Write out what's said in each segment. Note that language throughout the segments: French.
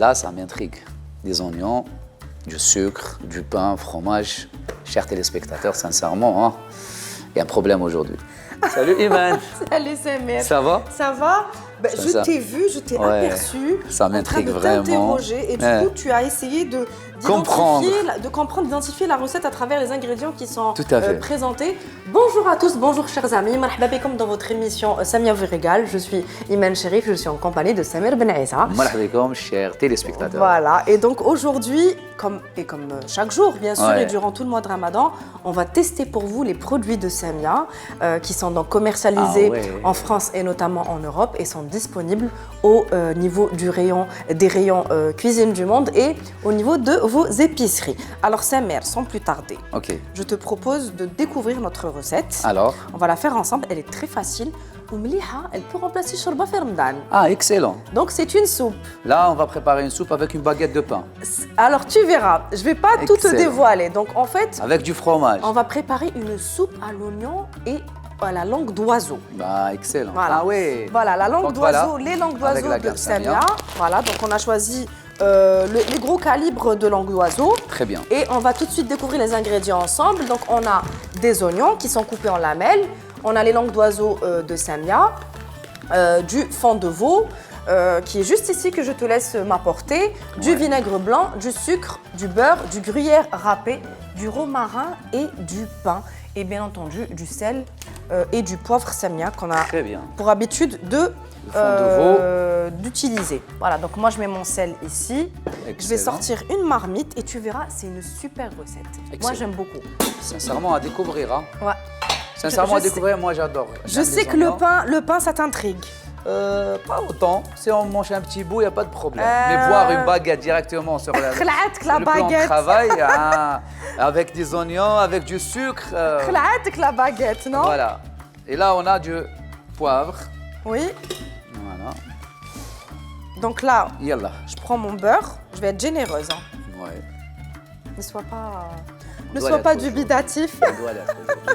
Là, ça m'intrigue. Des oignons, du sucre, du pain, fromage. Chers téléspectateurs, sincèrement, hein, il y a un problème aujourd'hui. Salut Iman. Salut Samer. Ça va? Ça va? Ben, je t'ai vu, je t'ai aperçu. Ça m'intrigue en train de vraiment. t'interroger et du coup, tu as essayé de d'identifier la recette à travers les ingrédients qui sont présentés. Bonjour à tous, bonjour chers amis. Marhaba bikoum dans votre émission Samia vous régale. Je suis Iman Cherif, je suis en compagnie de Samer Ben Aissa. Marhaba bikoum, chers téléspectateurs. Voilà, et donc aujourd'hui, comme chaque jour bien sûr, et durant tout le mois de Ramadan, on va tester pour vous les produits de Samia qui sont donc commercialisés en France et notamment en Europe et sont disponibles au niveau des rayons cuisine du monde et au niveau de vos épiceries. Alors Samer, sans plus tarder, je te propose de découvrir notre recette. Alors, on va la faire ensemble, elle est très facile. Elle peut remplacer shorba fi Ramadan. Ah, excellent. Donc c'est une soupe. Là, on va préparer une soupe avec une baguette de pain. Alors tu verras, je ne vais pas tout te dévoiler. Donc en fait, avec du fromage. On va préparer une soupe à l'oignon et à la langue d'oiseau. Bah, excellent. Voilà. Ah oui. Voilà, la langue d'oiseau, les langues d'oiseau de Samia. Voilà, donc on a choisi les gros calibres de langue d'oiseau. Très bien. Et on va tout de suite découvrir les ingrédients ensemble. Donc on a des oignons qui sont coupés en lamelles. On a les langues d'oiseau de Samia, du fond de veau, qui est juste ici que je te laisse m'apporter, du vinaigre blanc, du sucre, du beurre, du gruyère râpé, du romarin et du pain. Et bien entendu, du sel et du poivre Samia qu'on a pour habitude d'utiliser. Voilà, donc moi je mets mon sel ici. Excellent. Je vais sortir une marmite et tu verras, c'est une super recette. Excellent. Moi j'aime beaucoup. Sincèrement, à découvrir. Hein. Ouais. Sincèrement, à découvrir, moi j'adore. Je sais que le pain, ça t'intrigue. Pas autant. Si on mange un petit bout, il n'y a pas de problème. Mais boire une baguette directement sur le plan de travail, avec des oignons, avec du sucre. La baguette, non? Voilà. Et là, on a du poivre. Oui. Voilà. Donc là, Yallah. Je prends mon beurre. Je vais être généreuse. Hein. Ouais. Ne sois pas dubitatif.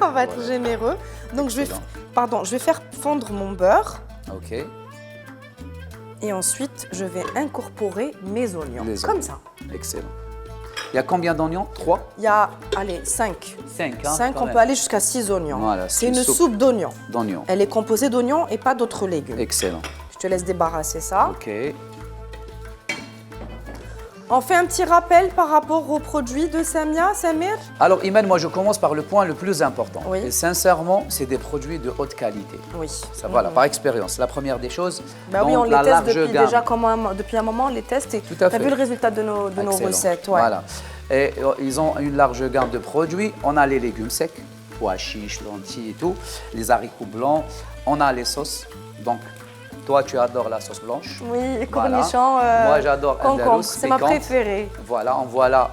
On va être généreux. Donc je vais faire fondre mon beurre. Ok. Et ensuite, je vais incorporer mes oignons. Comme ça. Excellent. Il y a combien d'oignons? 3? Il y a, allez, 5. 5, hein? 5, on peut aller jusqu'à 6 oignons. Voilà, c'est une soupe d'oignons. D'oignons. Elle est composée d'oignons et pas d'autres légumes. Excellent. Je te laisse débarrasser ça. Ok. On fait un petit rappel par rapport aux produits de Samia, Samir? Alors Iman, moi je commence par le point le plus important. Oui. Et sincèrement, c'est des produits de haute qualité. Oui. Ça, voilà, par expérience. La première des choses, bah oui, on les teste depuis un moment, on les teste et tu as vu le résultat de nos recettes. Ouais. Voilà. Et ils ont une large gamme de produits. On a les légumes secs, pois chiches, lentilles et tout, les haricots blancs. On a les sauces. Donc, toi, tu adores la sauce blanche. Oui, cornichons, moi, j'adore concombre, c'est ma préférée. Voilà, on voit là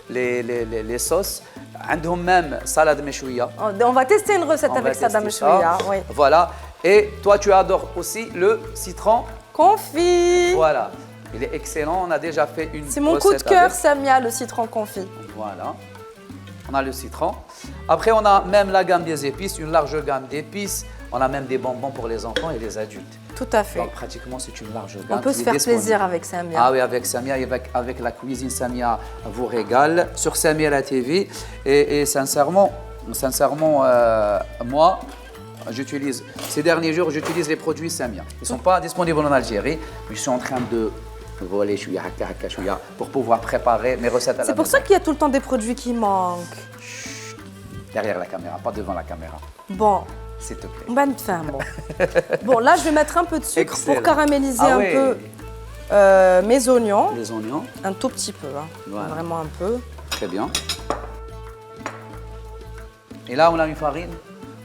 les sauces. عندهم même salade meshouya. On va tester une recette avec salade meshouya. Oui. Voilà. Et toi, tu adores aussi le citron confit. Voilà. Il est excellent. On a déjà fait une recette. C'est mon coup de cœur, Samia, le citron confit. Voilà. On a le citron. Après, on a même la gamme des épices, une large gamme d'épices. On a même des bonbons pour les enfants et les adultes. Tout à fait. Donc, pratiquement, c'est une large gamme. On peut se faire plaisir avec Samia. Ah oui, avec Samia, et avec la cuisine Samia vous régale sur Samia la TV. Et sincèrement, moi, j'utilise, ces derniers jours, j'utilise les produits Samia. Ils ne sont pas disponibles en Algérie, mais je suis en train de voler pour pouvoir préparer mes recettes à la maison. C'est pour ça qu'il y a tout le temps des produits qui manquent. Chut, derrière la caméra, pas devant la caméra. Bon. S'il te plaît. Bon, là, je vais mettre un peu de sucre pour caraméliser un peu mes oignons. Les oignons. Un tout petit peu, hein. Voilà. Vraiment un peu. Très bien. Et là, on a une farine.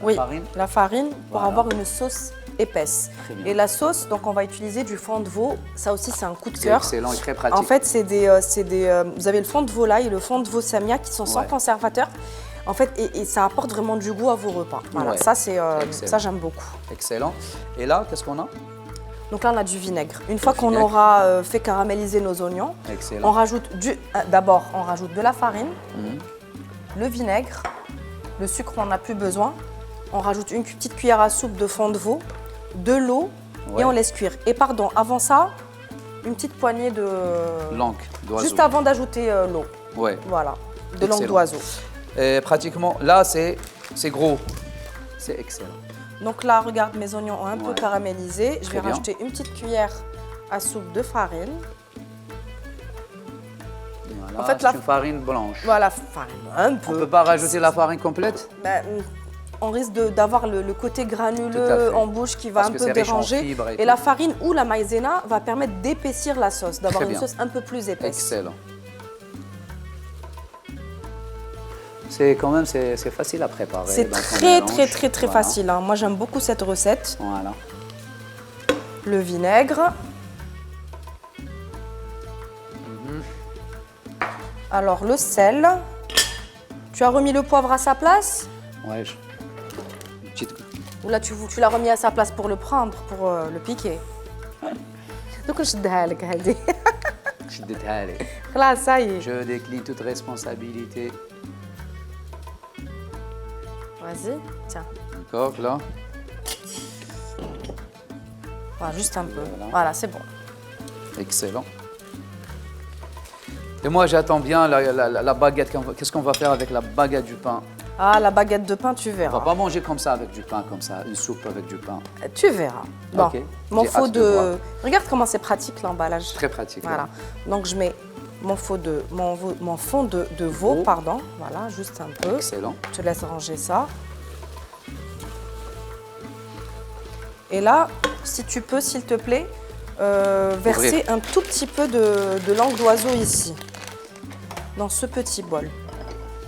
Oui, la farine pour avoir une sauce épaisse. Et la sauce, donc on va utiliser du fond de veau. Ça aussi, c'est un coup de cœur. Excellent et très pratique. En fait, vous avez le fond de veau là et le fond de veau Samia qui sont sans conservateur. En fait, et ça apporte vraiment du goût à vos repas. Voilà, ça j'aime beaucoup. Excellent. Et là, qu'est-ce qu'on a? Donc là, on a du vinaigre. Une fois qu'on aura fait caraméliser nos oignons, on rajoute d'abord, on rajoute de la farine, le vinaigre, le sucre, on n'en a plus besoin. On rajoute une petite cuillère à soupe de fond de veau, de l'eau et on laisse cuire. Et pardon, avant ça, une petite poignée de... Langue d'oiseau. Juste avant d'ajouter l'eau. Ouais. Voilà, de langue Excellent. d'oiseau. Et pratiquement, là, c'est gros. C'est excellent. Donc là, regarde, mes oignons ont un peu Ouais. caramélisé. Je Très vais bien. rajouter une petite cuillère à soupe de farine. Voilà, En fait, c'est la- une farine blanche. Voilà, farine, un On peu. ne peut pas rajouter la farine complète? Ben, on risque d'avoir le côté Tout à granuleux fait. en bouche qui va Parce un que peu c'est riche en déranger. fibres et Et tout. la farine ou la maïzena va permettre d'épaissir la sauce, d'avoir Très une bien. sauce un peu plus épaisse. Excellent. C'est quand même c'est facile à préparer. C'est donc on très, mélange. très, très, très Voilà. facile, hein. Moi, j'aime beaucoup cette recette. Voilà. Le vinaigre. Alors, le sel. Tu as remis le poivre à sa place? Ouais, une petite... Ou là, tu l'as remis à sa place pour le prendre, pour le piquer? Donc, je te هذه. شدتها لي. Là, ça y est. Je décline toute responsabilité. Vas-y, tiens. D'accord, là. Voilà, juste un peu. Voilà. Voilà, c'est bon. Excellent. Et moi, j'attends bien la baguette. Qu'est-ce qu'on va faire avec la baguette du pain? Ah, la baguette de pain, tu On va verras. pas manger comme ça avec du pain, comme ça, une soupe avec du pain. Tu verras. Bon, Ok. mon J'ai faux hâte de voir. de... Regarde comment c'est pratique l'emballage. Très pratique. Voilà. Donc, je mets mon fond de veau, Veau. pardon. Voilà, juste un peu. Excellent. Je te laisse ranger ça. Et là, si tu peux, s'il te plaît, verser un tout petit peu de langue d'oiseau ici, dans ce petit bol.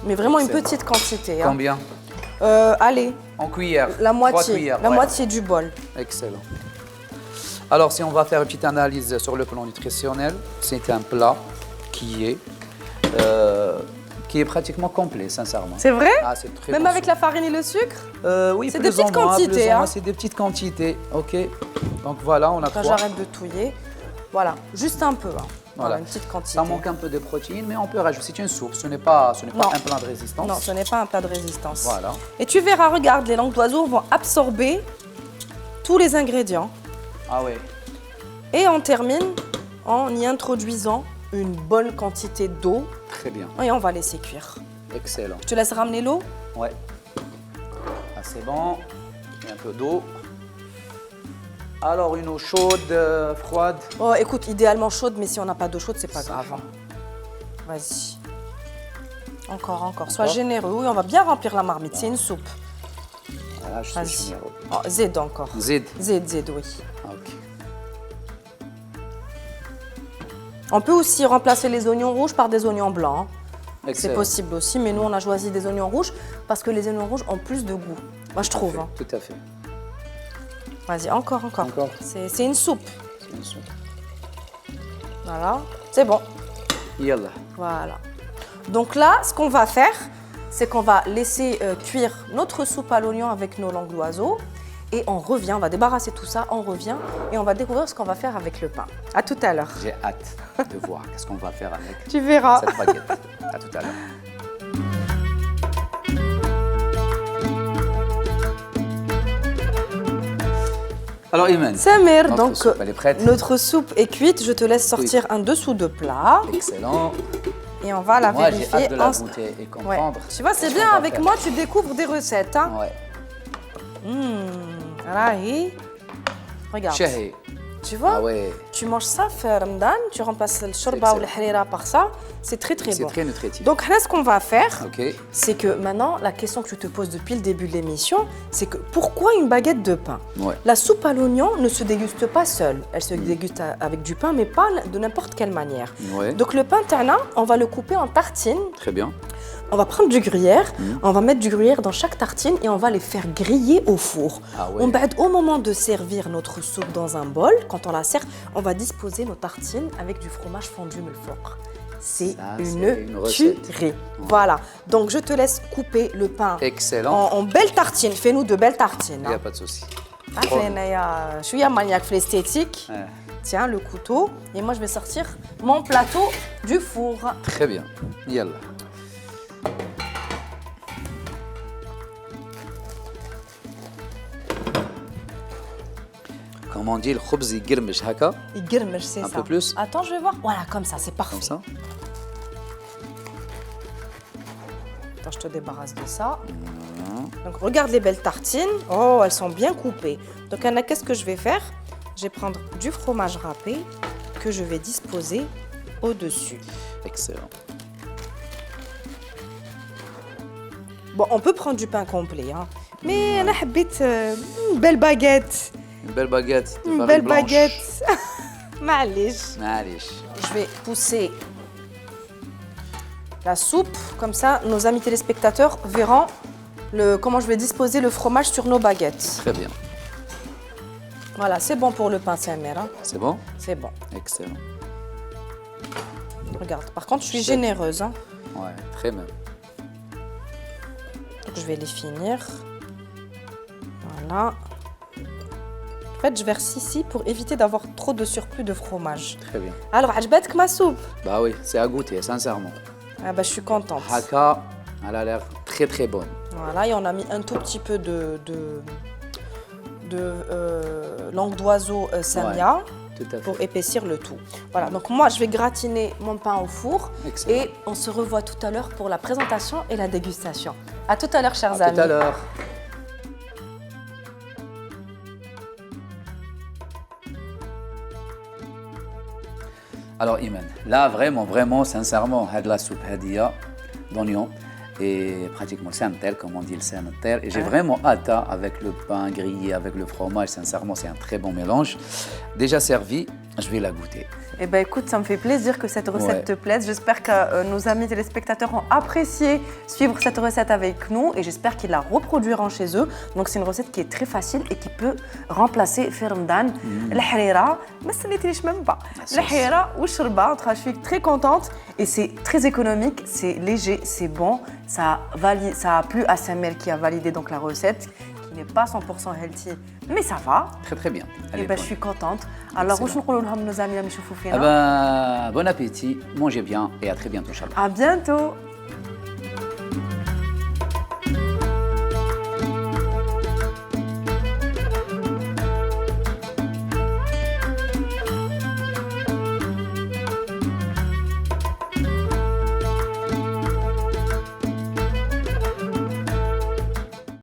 Mais vraiment une Excellent. petite quantité. Hein. Combien? Allez, En cuillère. la 3 moitié, cuillères. la ouais. moitié du bol. Excellent. Alors, si on va faire une petite analyse sur le plan nutritionnel, c'est un plat qui est pratiquement complet, sincèrement. C'est vrai? Ah, c'est très Même bon avec soupe. la farine et le sucre? Oui, c'est plus des petites ou moins, quantités, plus ou moins, hein. c'est des petites quantités. Ok. Donc voilà, on a Quand 3. j'arrête de touiller. Voilà, juste un peu. Hein. Voilà, une petite quantité. Ça manque un peu de protéines, mais on peut rajouter. C'est une soupe, ce n'est pas Non. un plat de résistance. Non, ce n'est pas un plat de résistance. Voilà. Et tu verras, regarde, les langues d'oiseau vont absorber tous les ingrédients. Ah ouais. Et on termine en y introduisant une bonne quantité d'eau Très bien. et on va laisser cuire. Excellent. Je te laisse ramener l'eau. Ouais. Ah, c'est bon. Et un peu d'eau. Alors, une eau chaude, froide. Oh, écoute, idéalement chaude, mais si on n'a pas d'eau chaude, c'est pas grave. Hein. Vas-y. Encore, encore. Sois Encore. généreux. Oui, on va bien remplir la marmite. C'est une soupe. Voilà, je suis Vas-y. généreux. Oh, zed encore. Zid. Zed, oui. Ah, ok. On peut aussi remplacer les oignons rouges par des oignons blancs. Hein. C'est Excellent. possible aussi, mais nous, on a choisi des oignons rouges parce que les oignons rouges ont plus de goût. Moi, je trouve. Hein. Tout à fait. Vas-y, encore, encore. Encore. C'est une soupe. C'est une soupe. Voilà. C'est bon. Yallah. Voilà. Donc là, ce qu'on va faire, c'est qu'on va laisser cuire notre soupe à l'oignon avec nos langues d'oiseau. Et on revient, on va débarrasser tout ça, on revient et on va découvrir ce qu'on va faire avec le pain. À tout à l'heure. J'ai hâte de voir qu'est-ce qu'on va faire avec Tu verras. cette baguette. À tout à l'heure. Alors, Imen, Samir, notre donc soupe, elle est prête. notre soupe est cuite. Je te laisse sortir un dessous de plat Excellent. et on va la Moi, j'ai vérifier. hâte de la en- goûter et Ouais. comprendre. Tu vois, c'est ce bien, qu'on va avec faire. moi, tu découvres des recettes. Hein. Ouais. Rahi. Regarde. Shahi. Tu vois, Ah ouais. tu manges ça, fait Ramadan, tu remplaces le shorba ou excellent. le harira par ça. C'est très très C'est bon. très nutritif. Donc là, ce qu'on va faire, Ok. c'est que maintenant, la question que tu te poses depuis le début de l'émission, c'est que pourquoi une baguette de pain? Ouais. La soupe à l'oignon ne se déguste pas seule. Elle se déguste avec du pain, mais pas de n'importe quelle manière. Ouais. Donc le pain tana, on va le couper en tartines. Très bien. On va prendre du gruyère, on va mettre du gruyère dans chaque tartine et on va les faire griller au four. Ah ouais. Au moment de servir notre soupe dans un bol, quand on la sert, on va disposer nos tartines avec du fromage fondu melfort. C'est Ça, c'est une une recette. tuerie. Voilà. Donc je te laisse couper le pain Excellent. en belles tartines. Fais-nous de belles tartines. Il n'y a pas de souci. Je suis maniaque l'esthétique. Ouais. Tiens, le couteau. Et moi, je vais sortir mon plateau du four. Très bien. Yallah. Comme on dit, le khubz يقرمش هكا. يقرمش, c'est ça. Un peu plus. Attends, je vais voir. Voilà, comme ça, c'est parfait. Comme ça. Attends, je te débarrasse de ça. Donc, regarde les belles tartines. Oh, elles sont bien coupées. Donc, Anna, qu'est-ce que je vais faire? Je vais prendre du fromage râpé que je vais disposer au-dessus. Excellent. Bon, on peut prendre du pain complet, hein. Mais Anna habite une belle baguette. Une belle baguette. De Une farine belle blanche. baguette. معليش. معليش. Je vais pousser la soupe. Comme ça, nos amis téléspectateurs verront comment je vais disposer le fromage sur nos baguettes. Très bien. Voilà, c'est bon pour le pain Samer, hein. C'est bon? C'est bon. Excellent. Regarde, par contre, je suis généreuse, hein. Ouais, très même. Donc, je vais les finir. Voilà. En fait, je verse ici pour éviter d'avoir trop de surplus de fromage. Très bien. Alors, عجبتك ma soupe? Bah oui, c'est à goûter, sincèrement. Ah bah, je suis contente. Haka, elle a l'air très très bonne. Voilà, et on a mis un tout petit peu langue d'oiseau samia. Tout à fait. Pour épaissir le tout. Voilà, donc moi je vais gratiner mon pain au four. Excellent. Et on se revoit tout à l'heure pour la présentation et la dégustation. À tout à l'heure, chers À amis. tout à l'heure. Alors Iman, là vraiment, sincèrement, had la soupe hadia d'oignon et pratiquement le santel, comme on dit le santel. Et j'ai vraiment hâte avec le pain grillé, avec le fromage. Sincèrement, c'est un très bon mélange. Déjà servi, je vais la goûter. Eh ben écoute, ça me fait plaisir que cette recette te plaise. J'espère que nos amis téléspectateurs ont apprécié suivre cette recette avec nous et j'espère qu'ils la reproduiront chez eux. Donc c'est une recette qui est très facile et qui peut remplacer Fermdan, l'harira, mais ce n'était même pas. L'harira ou sherba, en tout cas, je suis très contente et c'est très économique, c'est léger, c'est bon. Ça a plu à Samuel qui a validé donc la recette, qui n'est pas 100% healthy, mais ça va. Très très bien. Et ben, je suis contente. Alors, où nos amis, Ah ben, bon appétit, mangez bien et à très bientôt, Inch'Allah. À bientôt.